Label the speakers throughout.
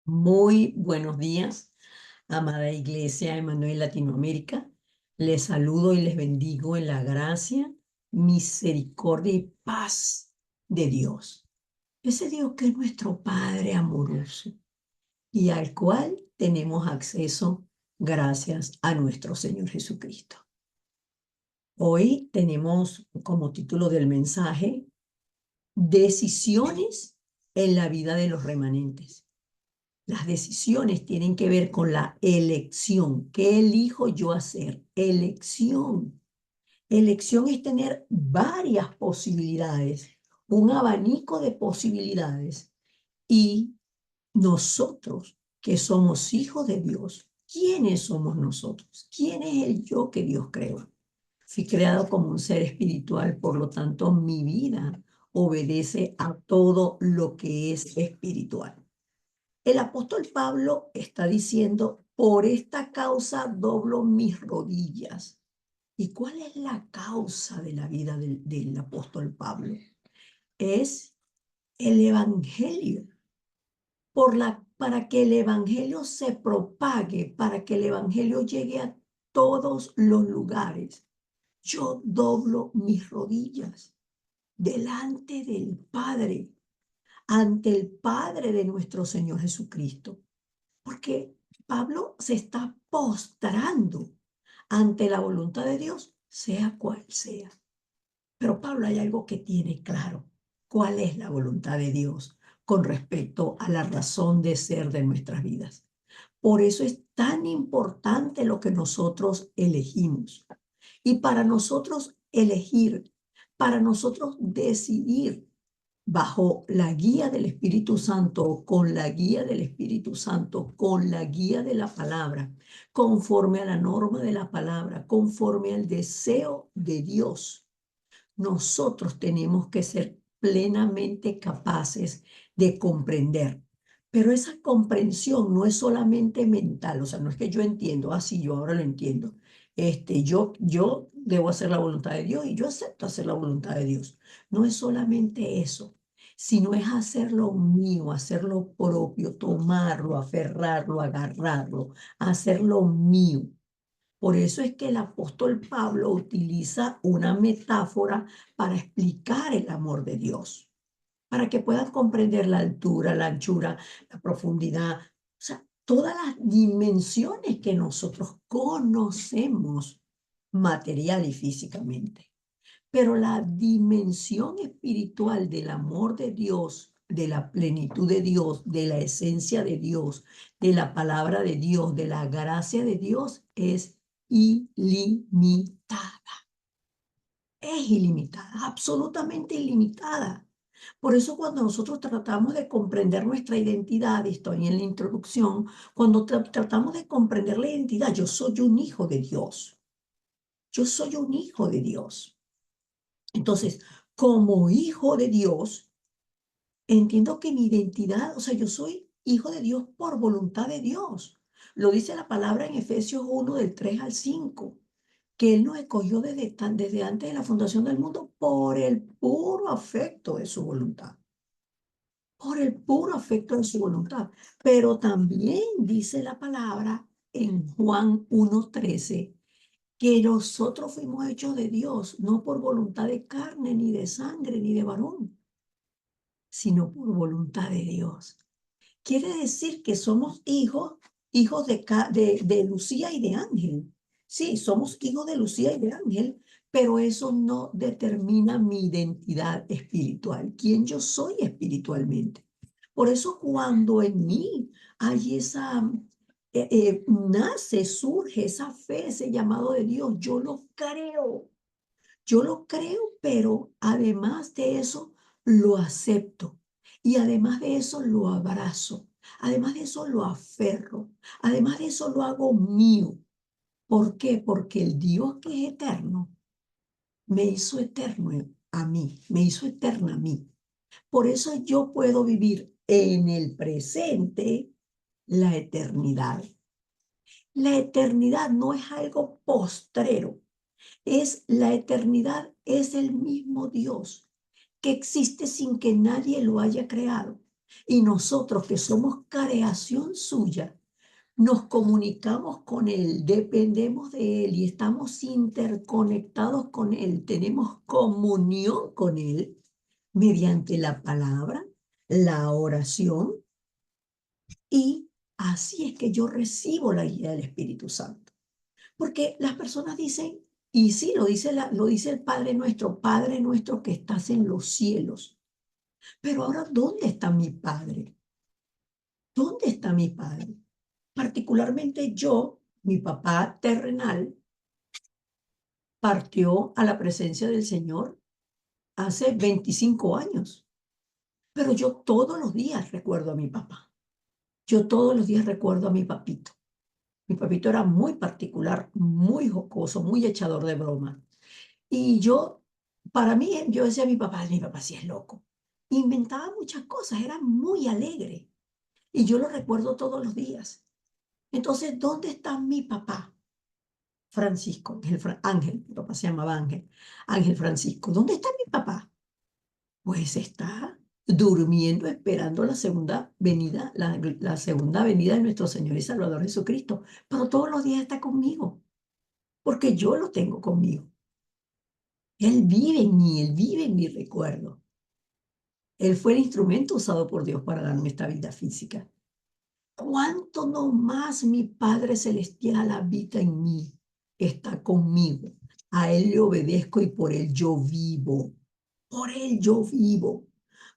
Speaker 1: Muy buenos días, amada Iglesia Emanuel Latinoamérica. Les saludo y les bendigo en la gracia, misericordia y paz de Dios. Ese Dios que es nuestro Padre amoroso y al cual tenemos acceso gracias a nuestro Señor Jesucristo. Hoy tenemos como título del mensaje, Decisiones en la vida de los remanentes. Las decisiones tienen que ver con la elección. ¿Qué elijo yo hacer? Elección. Elección es tener varias posibilidades, un abanico de posibilidades. Y nosotros, que somos hijos de Dios, ¿quiénes somos nosotros? ¿Quién es el yo que Dios creó? Fui creado como un ser espiritual, por lo tanto, mi vida obedece a todo lo que es espiritual. El apóstol Pablo está diciendo, por esta causa doblo mis rodillas. ¿Y cuál es la causa de la vida del apóstol Pablo? Es el evangelio. Para que el evangelio se propague, para que el evangelio llegue a todos los lugares, yo doblo mis rodillas delante del Padre, ante el Padre de nuestro Señor Jesucristo. Porque Pablo se está postrando ante la voluntad de Dios, sea cual sea. Pero Pablo hay algo que tiene claro. ¿Cuál es la voluntad de Dios con respecto a la razón de ser de nuestras vidas? Por eso es tan importante lo que nosotros elegimos. Y para nosotros elegir, para nosotros decidir bajo la guía del Espíritu Santo, con la guía del Espíritu Santo, con la guía de la palabra, conforme a la norma de la palabra, conforme al deseo de Dios, nosotros tenemos que ser plenamente capaces de comprender. Pero esa comprensión no es solamente mental, o sea, no es que yo entiendo, así yo ahora lo entiendo. Yo debo hacer la voluntad de Dios y yo acepto hacer la voluntad de Dios. No es solamente eso, sino es hacerlo mío, hacerlo propio, tomarlo, aferrarlo, agarrarlo, hacerlo mío. Por eso es que el apóstol Pablo utiliza una metáfora para explicar el amor de Dios, para que puedan comprender la altura, la anchura, la profundidad, o sea, todas las dimensiones que nosotros conocemos material y físicamente. Pero la dimensión espiritual del amor de Dios, de la plenitud de Dios, de la esencia de Dios, de la palabra de Dios, de la gracia de Dios, es ilimitada. Es ilimitada, absolutamente ilimitada. Por eso cuando nosotros tratamos de comprender nuestra identidad, estoy en la introducción, cuando tratamos de comprender la identidad, yo soy un hijo de Dios. Yo soy un hijo de Dios. Entonces, como hijo de Dios, entiendo que mi identidad, o sea, yo soy hijo de Dios por voluntad de Dios. Lo dice la palabra en Efesios 1 del 3 al 5, que Él nos escogió desde antes de la fundación del mundo por el puro afecto de su voluntad. Por el puro afecto de su voluntad. Pero también dice la palabra en Juan 1:13 que nosotros fuimos hechos de Dios, no por voluntad de carne, ni de sangre, ni de varón, sino por voluntad de Dios. Quiere decir que somos hijos de Lucía y de Ángel. Sí, somos hijos de Lucía y de Ángel, pero eso no determina mi identidad espiritual, quién yo soy espiritualmente. Por eso cuando en mí hay nace, surge esa fe, ese llamado de Dios, yo lo creo, pero además de eso lo acepto. Y además de eso lo abrazo. Además de eso lo aferro. Además de eso lo hago mío. ¿Por qué? Porque el Dios que es eterno me hizo eterno a mí, me hizo eterna a mí. Por eso yo puedo vivir en el presente la eternidad. La eternidad no es algo postrero. Es la eternidad, es el mismo Dios que existe sin que nadie lo haya creado, Y nosotros que somos creación suya, nos comunicamos con Él, dependemos de Él y estamos interconectados con Él, tenemos comunión con Él mediante la palabra, la oración, y así es que yo recibo la guía del Espíritu Santo. Porque las personas dicen, y sí, lo dice el Padre nuestro que estás en los cielos. Pero ahora, ¿dónde está mi Padre? ¿Dónde está mi Padre? Particularmente yo, mi papá terrenal, partió a la presencia del Señor hace 25 años. Pero yo todos los días recuerdo a mi papá. Yo todos los días recuerdo a mi papito. Mi papito era muy particular, muy jocoso, muy echador de broma. Y yo, para mí, yo decía a mi papá sí es loco. Inventaba muchas cosas, era muy alegre. Y yo lo recuerdo todos los días. Entonces, ¿dónde está mi papá? Francisco, Ángel, mi papá se llamaba Ángel, Ángel Francisco. ¿Dónde está mi papá? Pues está durmiendo, esperando la segunda venida, la segunda venida de nuestro Señor y Salvador Jesucristo. Pero todos los días está conmigo, porque yo lo tengo conmigo. Él vive en mí, Él vive en mi recuerdo. Él fue el instrumento usado por Dios para darme esta vida física. ¿Cuánto no más mi Padre Celestial habita en mí? Está conmigo. A Él le obedezco y por Él yo vivo. Por Él yo vivo.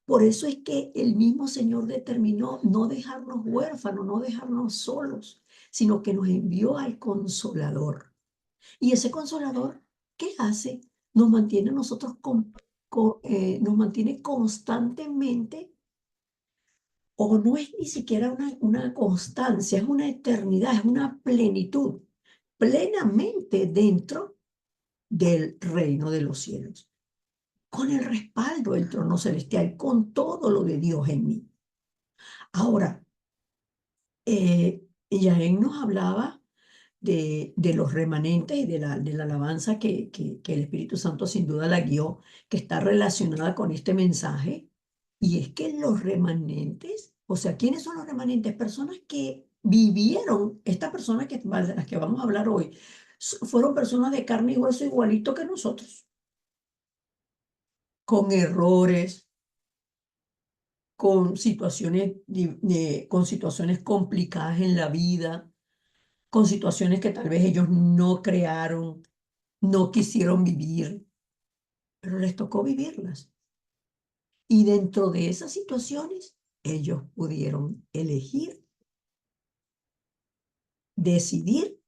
Speaker 1: Por eso es que el mismo Señor determinó no dejarnos huérfanos, no dejarnos solos, sino que nos envió al Consolador. Y ese Consolador, ¿qué hace? Nos mantiene a nosotros nos mantiene constantemente, o no es ni siquiera una constancia, es una eternidad, es una plenitud, plenamente dentro del reino de los cielos, con el respaldo del trono celestial, con todo lo de Dios en mí. Ahora, Yael nos hablaba de los remanentes y de la alabanza que el Espíritu Santo sin duda la guió, que está relacionada con este mensaje. Y es que los remanentes, o sea, ¿quiénes son los remanentes? Personas que vivieron, estas personas de las que vamos a hablar hoy, fueron personas de carne y hueso igualito que nosotros, con errores, con situaciones complicadas en la vida, con situaciones que tal vez ellos no crearon, no quisieron vivir, pero les tocó vivirlas. Y dentro de esas situaciones, ellos pudieron elegir, decidir,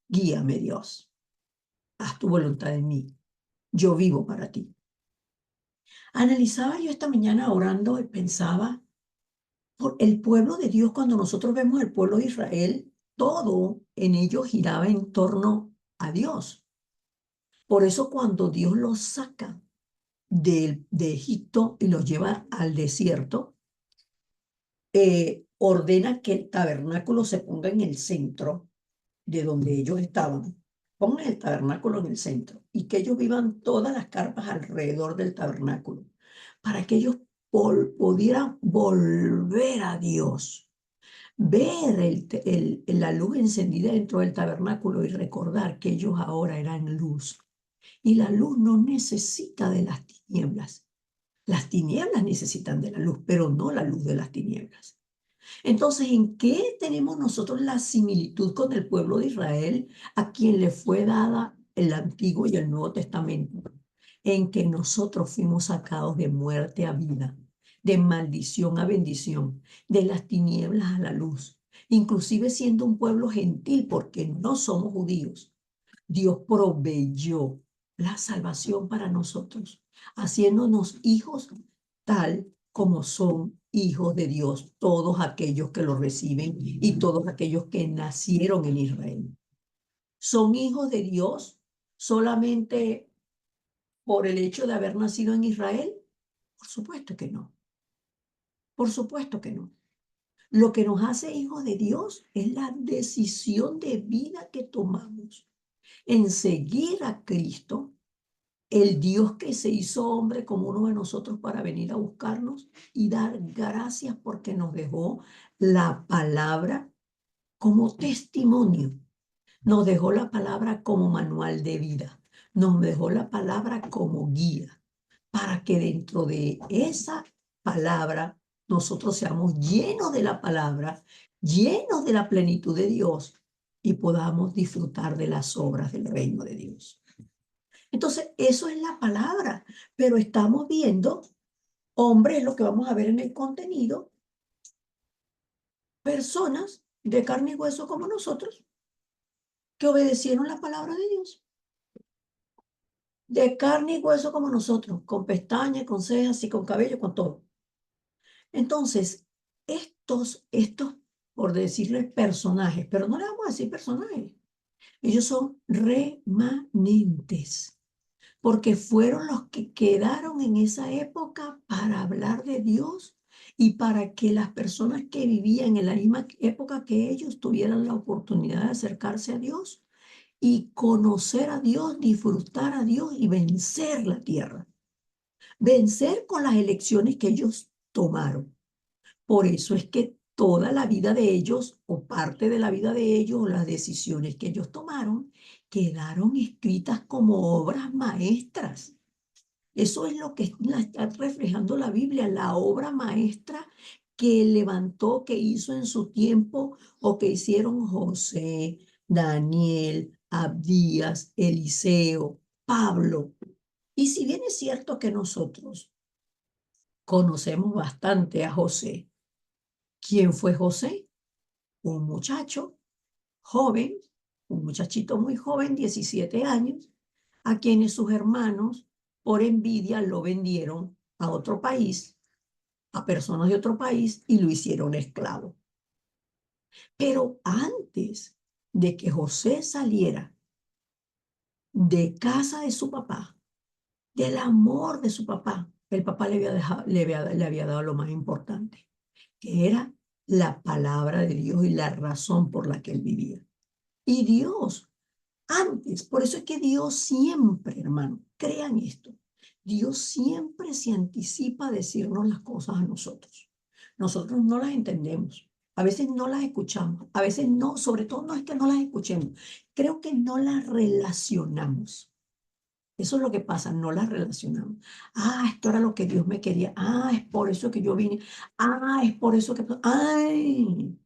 Speaker 1: guíame Dios, haz tu voluntad en mí, yo vivo para ti. Analizaba yo esta mañana orando y pensaba por el pueblo de Dios. Cuando nosotros vemos el pueblo de Israel, todo en ellos giraba en torno a Dios. Por eso cuando Dios los saca de Egipto y los lleva al desierto, ordena que el tabernáculo se ponga en el centro de donde ellos estaban. Pongan el tabernáculo en el centro y que ellos vivan todas las carpas alrededor del tabernáculo para que ellos pudieran volver a Dios, ver la luz encendida dentro del tabernáculo y recordar que ellos ahora eran luz. Y la luz no necesita de las tinieblas. Las tinieblas necesitan de la luz, pero no la luz de las tinieblas. Entonces, ¿en qué tenemos nosotros la similitud con el pueblo de Israel, a quien le fue dada el Antiguo y el Nuevo Testamento? En que nosotros fuimos sacados de muerte a vida, de maldición a bendición, de las tinieblas a la luz, inclusive siendo un pueblo gentil, porque no somos judíos. Dios proveyó la salvación para nosotros, haciéndonos hijos tal como son hijos de Dios, todos aquellos que lo reciben y todos aquellos que nacieron en Israel. ¿Son hijos de Dios solamente por el hecho de haber nacido en Israel? Por supuesto que no. Por supuesto que no. Lo que nos hace hijos de Dios es la decisión de vida que tomamos en seguir a Cristo el Dios que se hizo hombre como uno de nosotros para venir a buscarnos y dar gracias porque nos dejó la palabra como testimonio, nos dejó la palabra como manual de vida, nos dejó la palabra como guía, para que dentro de esa palabra nosotros seamos llenos de la palabra, llenos de la plenitud de Dios y podamos disfrutar de las obras del reino de Dios. Entonces, eso es la palabra, pero estamos viendo, hombres, lo que vamos a ver en el contenido, personas de carne y hueso como nosotros, que obedecieron la palabra de Dios, de carne y hueso como nosotros, con pestañas, con cejas y con cabello, con todo. Entonces, estos, por decirles personajes, pero no le vamos a decir personajes, ellos son remanentes, porque fueron los que quedaron en esa época para hablar de Dios y para que las personas que vivían en la misma época que ellos tuvieran la oportunidad de acercarse a Dios y conocer a Dios, disfrutar a Dios y vencer la tierra, vencer con las elecciones que ellos tomaron. Por eso es que toda la vida de ellos, o parte de la vida de ellos, o las decisiones que ellos tomaron, quedaron escritas como obras maestras. Eso es lo que está reflejando la Biblia, la obra maestra que levantó, que hizo en su tiempo, o que hicieron José, Daniel, Abdías, Eliseo, Pablo. Y si bien es cierto que nosotros conocemos bastante a José, ¿quién fue José? Un muchacho joven, un muchachito muy joven, 17 años, a quienes sus hermanos, por envidia, lo vendieron a otro país, a personas de otro país, y lo hicieron esclavo. Pero antes de que José saliera de casa de su papá, del amor de su papá, el papá le había, le había dado lo más importante, que era la palabra de Dios y la razón por la que él vivía. Y Dios, antes, por eso es que Dios siempre, hermano, crean esto, Dios siempre se anticipa a decirnos las cosas a nosotros. Nosotros no las entendemos, a veces no las escuchamos, a veces no, sobre todo no es que no las escuchemos, creo que no las relacionamos. Eso es lo que pasa, no las relacionamos. Ah, esto era lo que Dios me quería. Ah, es por eso que yo vine. Ah, es por eso que... Ay.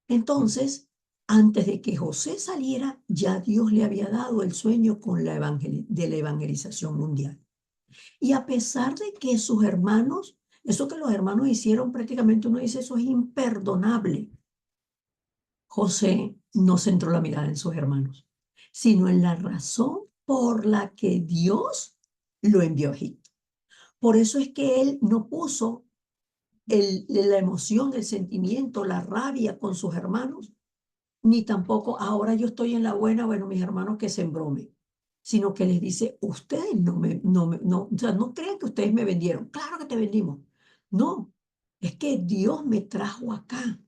Speaker 1: Entonces, antes de que José saliera, ya Dios le había dado el sueño con de la evangelización mundial. Y a pesar de que sus hermanos, eso que los hermanos hicieron prácticamente, uno dice, eso es imperdonable. José no centró la mirada en sus hermanos, sino en la razón por la que Dios lo envió a Egipto. Por eso es que él no puso la emoción, el sentimiento, la rabia con sus hermanos, ni tampoco ahora yo estoy en la buena, bueno, mis hermanos que se embromen, sino que les dice, ustedes no, o sea, no crean que ustedes me vendieron. Claro que te vendimos. No, es que Dios me trajo acá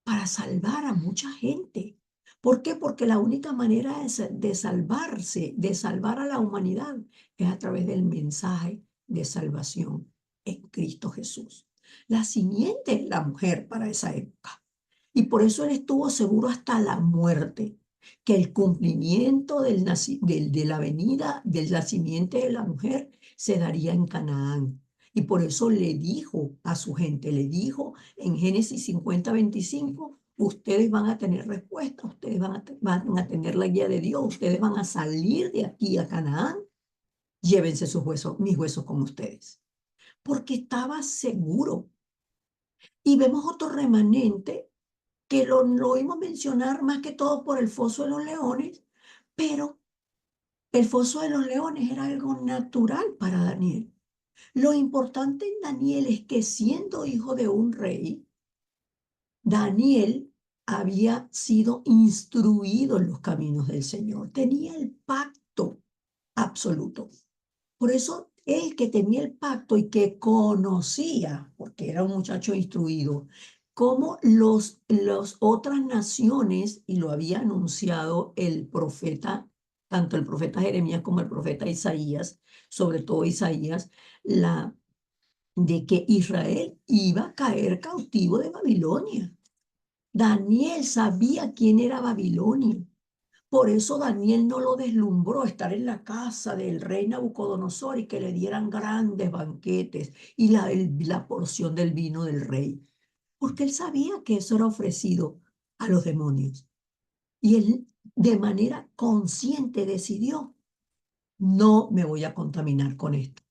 Speaker 1: para salvar a mucha gente. ¿Por qué? Porque la única manera de salvarse, de salvar a la humanidad, es a través del mensaje de salvación en Cristo Jesús. La simiente es la mujer para esa época. Y por eso él estuvo seguro hasta la muerte, que el cumplimiento de la venida del nacimiento de la mujer se daría en Canaán. Y por eso le dijo a su gente, le dijo en Génesis 50:25, ustedes van a tener respuesta, ustedes van a tener la guía de Dios, ustedes van a salir de aquí a Canaán, llévense sus huesos, mis huesos con ustedes. Porque estaba seguro. Y vemos otro remanente que lo oímos mencionar más que todo por el foso de los leones, pero el foso de los leones era algo natural para Daniel. Lo importante en Daniel es que siendo hijo de un rey, Daniel había sido instruido en los caminos del Señor, tenía el pacto absoluto. Por eso él que tenía el pacto y que conocía, porque era un muchacho instruido, cómo los otras naciones, y lo había anunciado el profeta tanto el profeta Jeremías como el profeta Isaías, sobre todo Isaías, de que Israel iba a caer cautivo de Babilonia. Daniel sabía quién era Babilonia. Por eso Daniel no lo deslumbró estar en la casa del rey Nabucodonosor y que le dieran grandes banquetes y la porción del vino del rey, porque él sabía que eso era ofrecido a los demonios. Y él de manera consciente decidió, no me voy a contaminar con esto.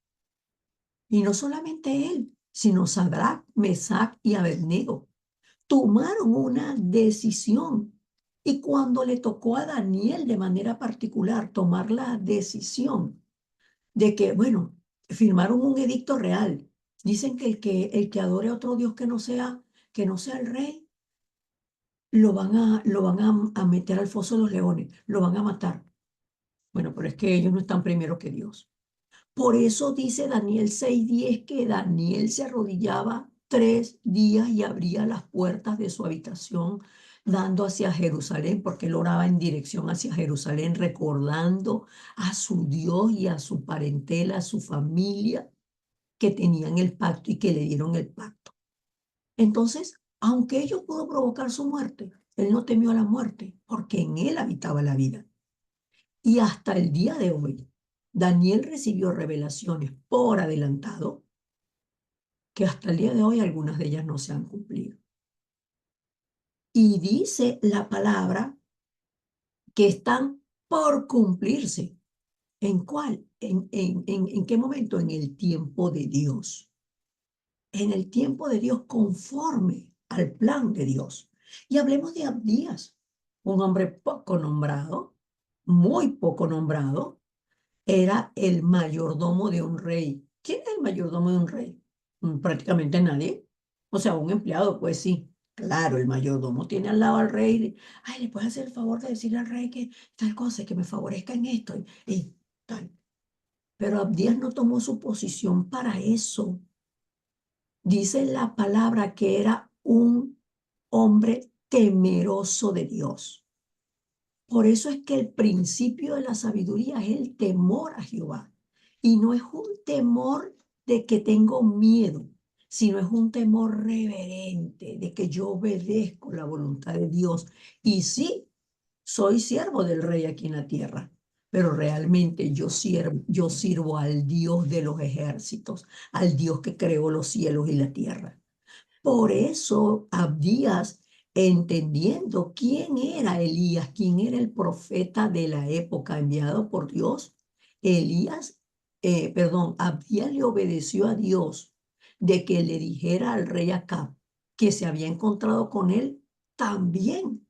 Speaker 1: Y no solamente él, sino Sadrach, Mesach y Abednego tomaron una decisión. Y cuando le tocó a Daniel de manera particular tomar la decisión de que, bueno, firmaron un edicto real. Dicen que el que adore a otro Dios que no sea el rey, lo van a meter al foso de los leones, lo van a matar. Bueno, pero es que ellos no están primero que Dios. Por eso dice Daniel 6:10 que Daniel se arrodillaba 3 días y abría las puertas de su habitación dando hacia Jerusalén, porque él oraba en dirección hacia Jerusalén, recordando a su Dios y a su parentela, a su familia que tenían el pacto y que le dieron el pacto. Entonces, aunque ello pudo provocar su muerte, él no temió a la muerte, porque en él habitaba la vida. Y hasta el día de hoy, Daniel recibió revelaciones por adelantado que hasta el día de hoy algunas de ellas no se han cumplido. Y dice la palabra que están por cumplirse. ¿En cuál? ¿En qué momento? En el tiempo de Dios. En el tiempo de Dios conforme al plan de Dios. Y hablemos de Abdías, un hombre poco nombrado, muy poco nombrado, era el mayordomo de un rey. ¿Quién es el mayordomo de un rey? Prácticamente nadie. O sea, un empleado, pues sí. Claro, el mayordomo tiene al lado al rey. Ay, ¿le puedes hacer el favor de decirle al rey que tal cosa, que me favorezca en esto? Y tal. Pero Abdías no tomó su posición para eso. Dice la palabra que era un hombre temeroso de Dios. Por eso es que el principio de la sabiduría es el temor a Jehová. Y no es un temor de que tengo miedo, sino es un temor reverente, de que yo obedezco la voluntad de Dios. Y sí, soy siervo del rey aquí en la tierra, pero realmente yo sirvo al Dios de los ejércitos, al Dios que creó los cielos y la tierra. Por eso Abdías, entendiendo quién era Elías, quién era el profeta de la época enviado por Dios, Abdías le obedeció a Dios de que le dijera al rey Acab que se había encontrado con él también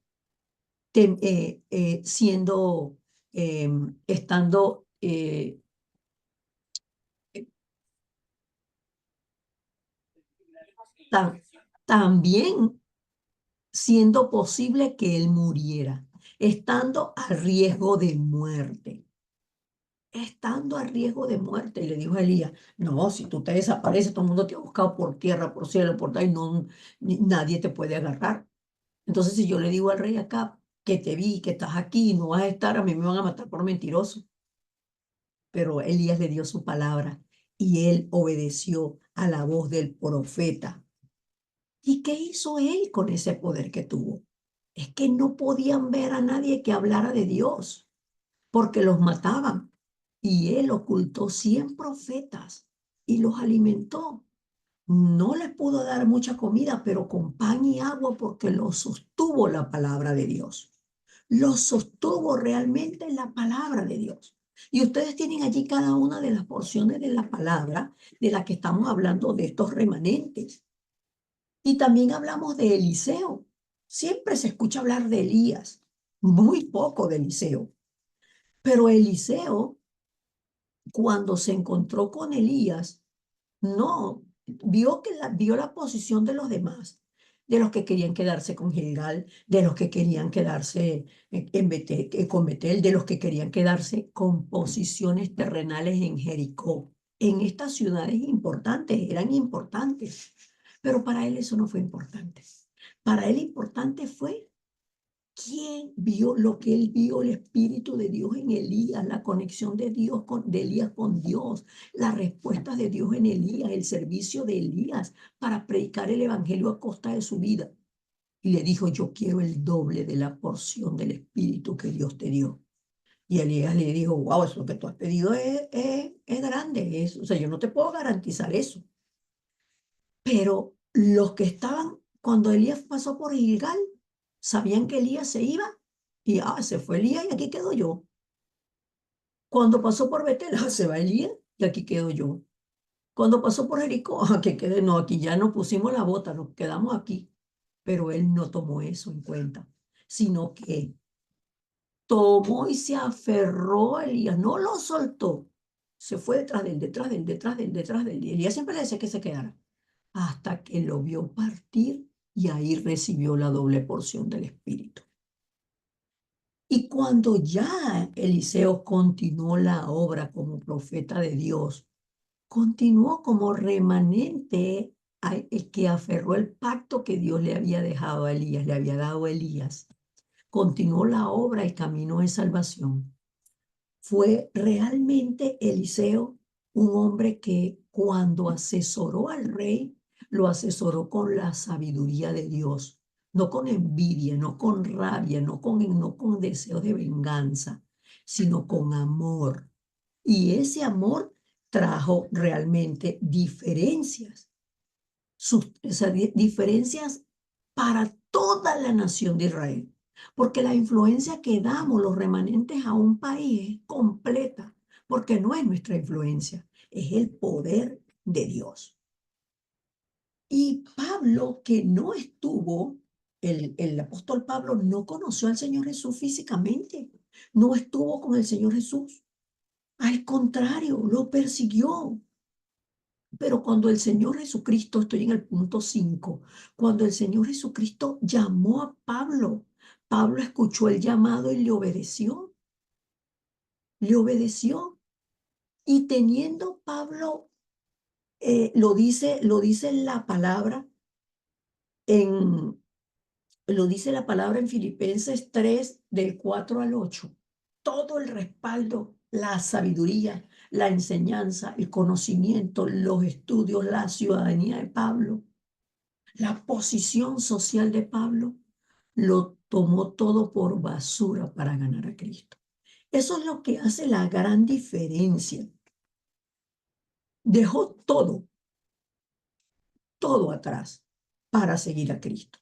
Speaker 1: siendo, estando, tam- también siendo posible que él muriera, estando a riesgo de muerte. Estando a riesgo de muerte, y le dijo a Elías, no, si tú te desapareces, todo el mundo te ha buscado por tierra, por cielo, por ahí, no, nadie te puede agarrar. Entonces, si yo le digo al rey acá que te vi, que estás aquí, no vas a estar, a mí me van a matar por mentiroso. Pero Elías le dio su palabra y él obedeció a la voz del profeta. ¿Y qué hizo él con ese poder que tuvo? Es que no podían ver a nadie que hablara de Dios, porque los mataban. Y él ocultó 100 profetas y los alimentó. No les pudo dar mucha comida, pero con pan y agua, porque los sostuvo la palabra de Dios. Los sostuvo realmente la palabra de Dios. Y ustedes tienen allí cada una de las porciones de la palabra de la que estamos hablando de estos remanentes. Y también hablamos de Eliseo. Siempre se escucha hablar de Elías, muy poco de Eliseo. Pero Eliseo, cuando se encontró con Elías, no, vio la posición de los demás, de los que querían quedarse con Gilgal, de los que querían quedarse con Betel, de los que querían quedarse con posiciones terrenales en Jericó. En estas ciudades importantes, eran importantes, pero para él eso no fue importante. Para él importante fue ¿Quién vio lo que él vio, el Espíritu de Dios en Elías, la conexión de Dios de Elías con Dios, las respuestas de Dios en Elías, el servicio de Elías para predicar el evangelio a costa de su vida? Y le dijo, yo quiero el doble de la porción del Espíritu que Dios te dio. Y Elías le dijo, wow, eso que tú has pedido es grande, o sea, yo no te puedo garantizar eso. Pero los que estaban, cuando Elías pasó por Gilgal, sabían que Elías se iba y se fue Elías y aquí quedo yo. Cuando pasó por Betel, se va Elías y aquí quedo yo. Cuando pasó por Jericó, que quedé, no, aquí ya nos pusimos la bota, nos quedamos aquí. Pero él no tomó eso en cuenta, sino que tomó y se aferró a Elías, no lo soltó. Se fue detrás de él, detrás de él, detrás de él, detrás de él. Y Elías siempre le decía que se quedara, hasta que lo vio partir y ahí recibió la doble porción del Espíritu. Y cuando ya Eliseo continuó la obra como profeta de Dios, continuó como remanente el que aferró el pacto que Dios le había dejado a Elías, le había dado a Elías. Continuó la obra y camino de salvación. Fue realmente Eliseo un hombre que cuando asesoró al rey, lo asesoró con la sabiduría de Dios, no con envidia, no con rabia, no con deseos de venganza, sino con amor. Y ese amor trajo realmente diferencias, o sea, diferencias para toda la nación de Israel. Porque la influencia que damos los remanentes a un país es completa, porque no es nuestra influencia, es el poder de Dios. Y Pablo, que no estuvo, el apóstol Pablo no conoció al Señor Jesús físicamente, no estuvo con el Señor Jesús. Al contrario, lo persiguió. Pero cuando el Señor Jesucristo, estoy en el punto 5, cuando el Señor Jesucristo llamó a Pablo, Pablo escuchó el llamado y le obedeció, le obedeció. Y teniendo Pablo, lo dice la palabra en, lo dice la palabra en Filipenses 3, del 4 al 8. Todo el respaldo, la sabiduría, la enseñanza, el conocimiento, los estudios, la ciudadanía de Pablo, la posición social de Pablo, lo tomó todo por basura para ganar a Cristo. Eso es lo que hace la gran diferencia. Dejó todo, todo atrás para seguir a Cristo.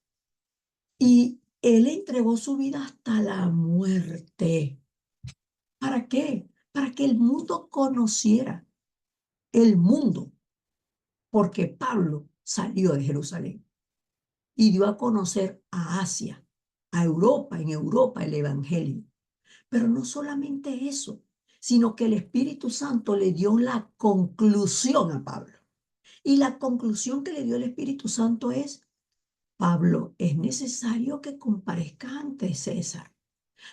Speaker 1: Y él entregó su vida hasta la muerte. ¿Para qué? Para que el mundo conociera el mundo, porque Pablo salió de Jerusalén y dio a conocer a Asia, a Europa, en Europa el Evangelio. Pero no solamente eso, sino que el Espíritu Santo le dio la conclusión a Pablo. Y la conclusión que le dio el Espíritu Santo es, Pablo, es necesario que comparezcas ante César.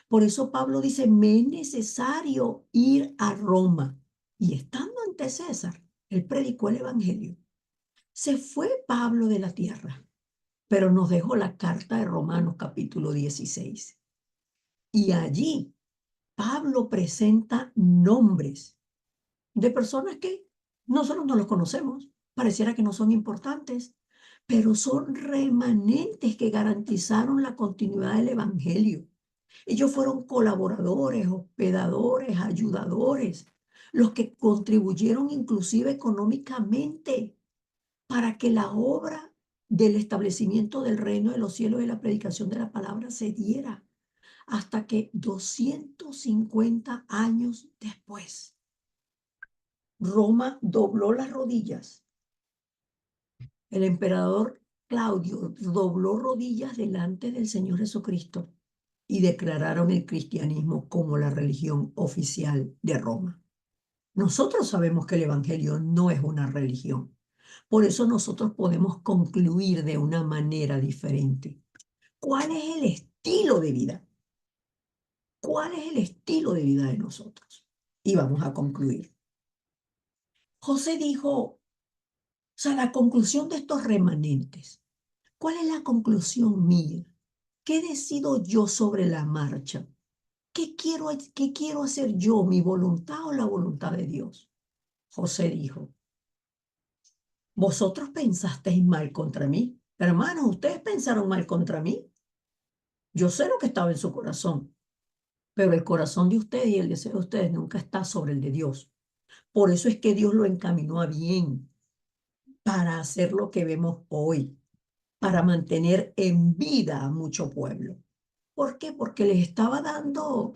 Speaker 1: Por eso Pablo dice, me es necesario ir a Roma. Y estando ante César, él predicó el Evangelio. Se fue Pablo de la tierra, pero nos dejó la carta de Romanos capítulo 16. Y allí Pablo presenta nombres de personas que nosotros no los conocemos, pareciera que no son importantes, pero son remanentes que garantizaron la continuidad del Evangelio. Ellos fueron colaboradores, hospedadores, ayudadores, los que contribuyeron inclusive económicamente para que la obra del establecimiento del reino de los cielos y la predicación de la palabra se diera hasta que 250 años después, Roma dobló las rodillas. El emperador Claudio dobló rodillas delante del Señor Jesucristo y declararon el cristianismo como la religión oficial de Roma. Nosotros sabemos que el Evangelio no es una religión. Por eso nosotros podemos concluir de una manera diferente. ¿Cuál es el estilo de vida? ¿Cuál es el estilo de vida de nosotros? Y vamos a concluir. José dijo, o sea, la conclusión de estos remanentes. ¿Cuál es la conclusión mía? ¿Qué decido yo sobre la marcha? Qué quiero hacer yo, mi voluntad o la voluntad de Dios? José dijo, vosotros pensasteis mal contra mí. Hermanos, ustedes pensaron mal contra mí. Yo sé lo que estaba en su corazón, pero el corazón de ustedes y el deseo de ustedes nunca está sobre el de Dios. Por eso es que Dios lo encaminó a bien para hacer lo que vemos hoy, para mantener en vida a mucho pueblo. ¿Por qué? Porque les estaba dando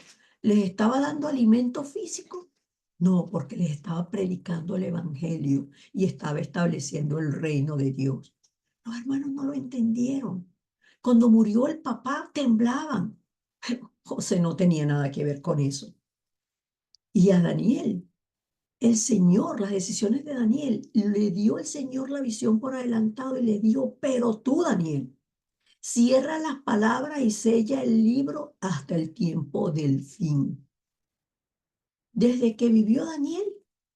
Speaker 1: alimento físico. No, porque les estaba predicando el evangelio y estaba estableciendo el reino de Dios. Los hermanos no lo entendieron. Cuando murió el papá, temblaban. Pero José no tenía nada que ver con eso. Y a Daniel, el Señor, las decisiones de Daniel, le dio el Señor la visión por adelantado y le dijo, pero tú, Daniel, cierra las palabras y sella el libro hasta el tiempo del fin. Desde que vivió Daniel,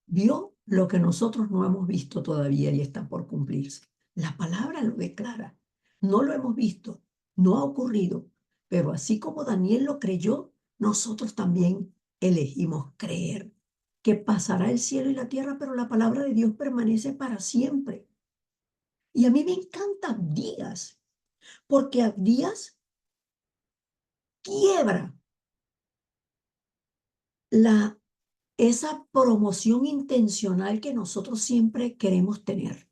Speaker 1: vio lo que nosotros no hemos visto todavía y está por cumplirse. La palabra lo declara. No lo hemos visto, no ha ocurrido, pero así como Daniel lo creyó, nosotros también elegimos creer que pasará el cielo y la tierra, pero la palabra de Dios permanece para siempre. Y a mí me encanta Abdías, porque Abdías quiebra esa promoción intencional que nosotros siempre queremos tener.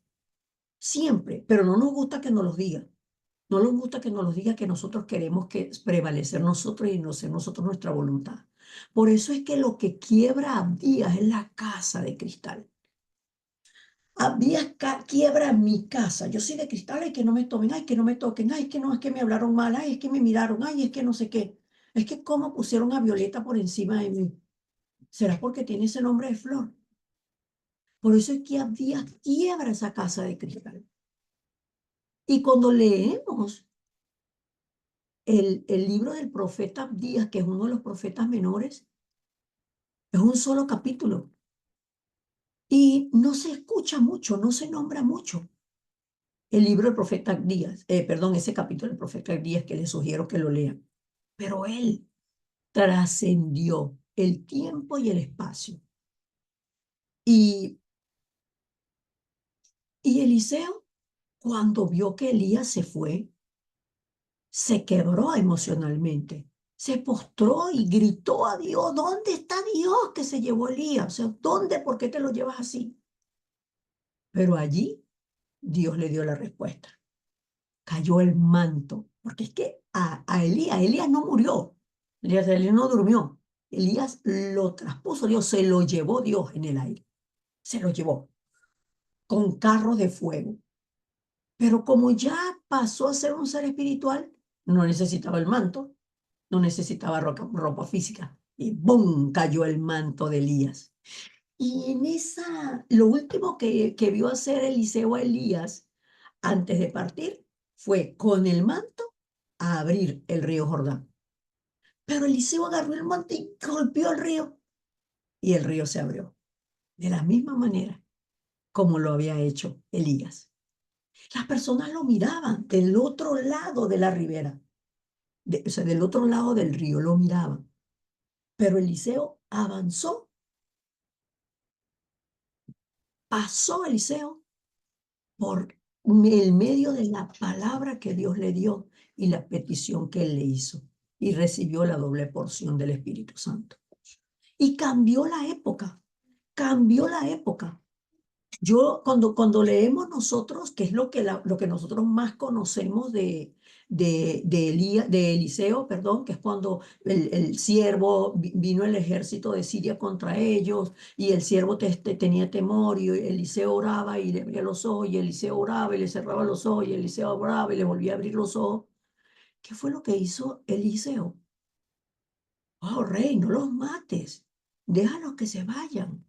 Speaker 1: Siempre, pero no nos gusta que nos los diga. No nos gusta que nos los diga que nosotros queremos que prevalecer nosotros y no ser nosotros nuestra voluntad. Por eso es que lo que quiebra a Abdías es la casa de cristal. Abdías quiebra mi casa. Yo soy de cristal, ay, que no me tomen, ay, que no me toquen, ay, que no, es que me hablaron mal, ay, es que me miraron, ay, es que no sé qué. Es que cómo pusieron a Violeta por encima de mí. ¿Será porque tiene ese nombre de flor? Por eso es que Abdías quiebra esa casa de cristal. Y cuando leemos el libro del profeta Abdías, que es uno de los profetas menores, es un solo capítulo. Y no se escucha mucho, no se nombra mucho el libro del profeta Abdías, perdón, ese capítulo del profeta Abdías que les sugiero que lo lean. Pero él trascendió el tiempo y el espacio. Y, y Eliseo, cuando vio que Elías se fue, se quebró emocionalmente, se postró y gritó a Dios, ¿dónde está Dios que se llevó a Elías? O sea, ¿dónde? ¿Por qué te lo llevas así? Pero allí Dios le dio la respuesta. Cayó el manto, porque es que Elías no murió, Elías no durmió, Elías lo traspuso Dios, se lo llevó Dios en el aire, se lo llevó con carros de fuego. Pero como ya pasó a ser un ser espiritual, no necesitaba el manto, no necesitaba ropa física. Y ¡bum! Cayó el manto de Elías. Y lo último que vio hacer Eliseo a Elías antes de partir fue con el manto a abrir el río Jordán. Pero Eliseo agarró el manto y golpeó el río y el río se abrió. De la misma manera como lo había hecho Elías. Las personas lo miraban del otro lado de la ribera, o sea, del otro lado del río, lo miraban. Pero Eliseo avanzó, pasó Eliseo por el medio de la palabra que Dios le dio y la petición que él le hizo y recibió la doble porción del Espíritu Santo. Y cambió la época. Yo, cuando leemos nosotros, que es lo que nosotros más conocemos de Eliseo, perdón, que es cuando el siervo vino el ejército de Siria contra ellos y el siervo tenía temor y Eliseo oraba y le abría los ojos y Eliseo oraba y le cerraba los ojos y Eliseo oraba y le volvía a abrir los ojos. ¿Qué fue lo que hizo Eliseo? Oh, rey, no los mates, déjalos que se vayan.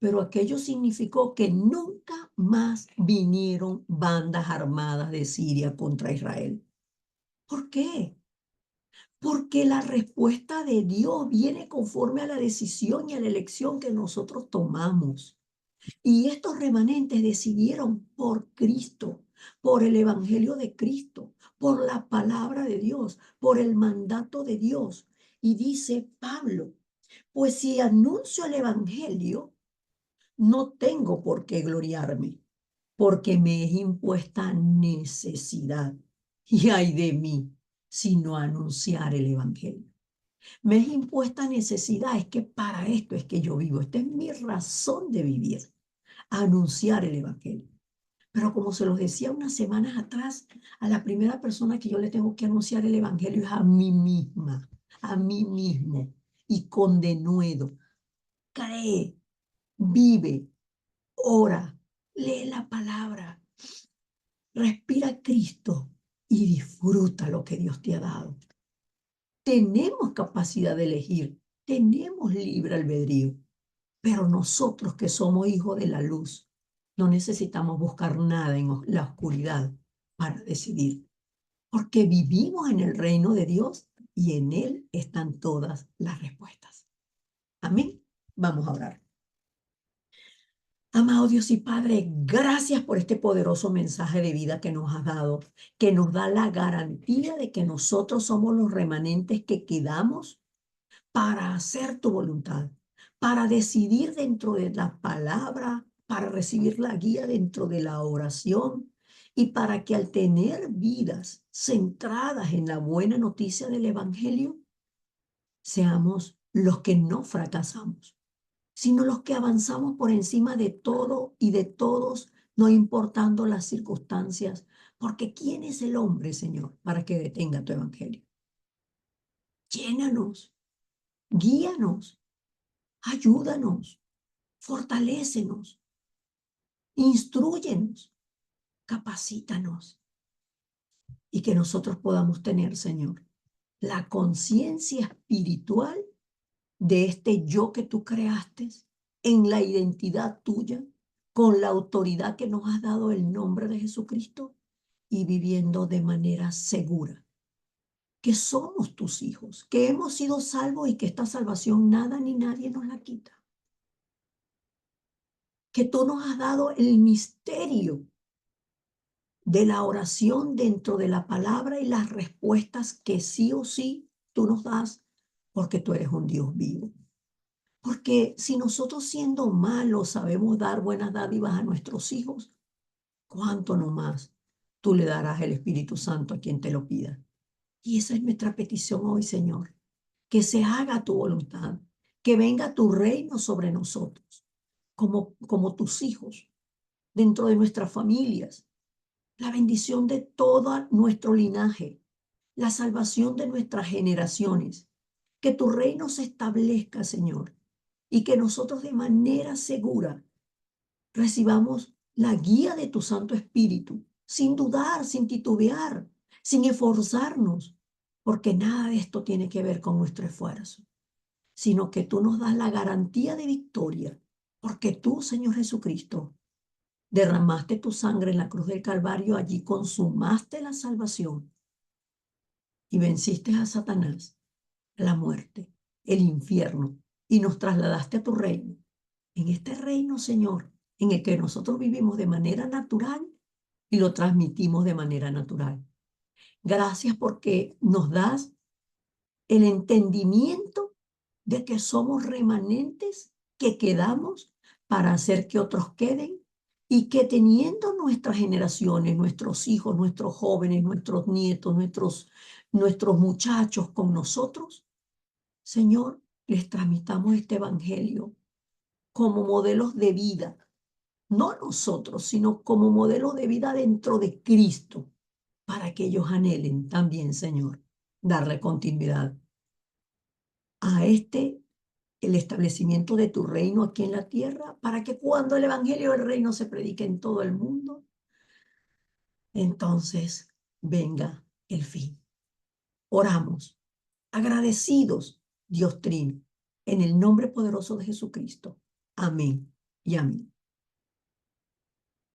Speaker 1: Pero aquello significó que nunca más vinieron bandas armadas de Siria contra Israel. ¿Por qué? Porque la respuesta de Dios viene conforme a la decisión y a la elección que nosotros tomamos. Y estos remanentes decidieron por Cristo, por el Evangelio de Cristo, por la palabra de Dios, por el mandato de Dios. Y dice Pablo, pues si anuncio el evangelio, no tengo por qué gloriarme, porque me es impuesta necesidad. Y ay de mí, si no anunciar el evangelio. Me es impuesta necesidad, es que para esto es que yo vivo. Esta es mi razón de vivir, anunciar el evangelio. Pero como se los decía unas semanas atrás, a la primera persona que yo le tengo que anunciar el evangelio es a mí misma, a mí mismo. Y con denuedo, cree, vive, ora, lee la palabra, respira a Cristo y disfruta lo que Dios te ha dado. Tenemos capacidad de elegir, tenemos libre albedrío, pero nosotros que somos hijos de la luz, no necesitamos buscar nada en la oscuridad para decidir, porque vivimos en el reino de Dios y en Él están todas las respuestas. Amén. Vamos a orar. Amado Dios y Padre, gracias por este poderoso mensaje de vida que nos has dado, que nos da la garantía de que nosotros somos los remanentes que quedamos para hacer tu voluntad, para decidir dentro de la palabra, para recibir la guía dentro de la oración y para que al tener vidas centradas en la buena noticia del Evangelio, seamos los que no fracasamos, sino los que avanzamos por encima de todo y de todos, no importando las circunstancias, porque ¿quién es el hombre, Señor, para que detenga tu Evangelio? Llénanos, guíanos, ayúdanos, fortalécenos, instrúyenos, capacítanos y que nosotros podamos tener, Señor, la conciencia espiritual de este yo que tú creaste en la identidad tuya, con la autoridad que nos has dado el nombre de Jesucristo y viviendo de manera segura, que somos tus hijos, que hemos sido salvos y que esta salvación nada ni nadie nos la quita. Que tú nos has dado el misterio de la oración dentro de la palabra y las respuestas que sí o sí tú nos das porque tú eres un Dios vivo. Porque si nosotros siendo malos sabemos dar buenas dádivas a nuestros hijos, ¿cuánto no más tú le darás el Espíritu Santo a quien te lo pida? Y esa es nuestra petición hoy, Señor, que se haga tu voluntad, que venga tu reino sobre nosotros, como tus hijos, dentro de nuestras familias, la bendición de todo nuestro linaje, la salvación de nuestras generaciones, que tu reino se establezca, Señor, y que nosotros de manera segura recibamos la guía de tu Santo Espíritu, sin dudar, sin titubear, sin esforzarnos, porque nada de esto tiene que ver con nuestro esfuerzo, sino que tú nos das la garantía de victoria, porque tú, Señor Jesucristo, derramaste tu sangre en la cruz del Calvario, allí consumaste la salvación y venciste a Satanás, la muerte, el infierno, y nos trasladaste a tu reino. En este reino, Señor, en el que nosotros vivimos de manera natural y lo transmitimos de manera natural. Gracias porque nos das el entendimiento de que somos remanentes que quedamos para hacer que otros queden y que teniendo nuestras generaciones, nuestros hijos, nuestros jóvenes, nuestros nietos, nuestros muchachos con nosotros, Señor, les transmitamos este evangelio como modelos de vida, no nosotros, sino como modelos de vida dentro de Cristo, para que ellos anhelen también, Señor, darle continuidad a el establecimiento de tu reino aquí en la tierra, para que cuando el evangelio del reino se predique en todo el mundo, entonces venga el fin. Oramos, agradecidos, Dios Trino, en el nombre poderoso de Jesucristo. Amén y amén.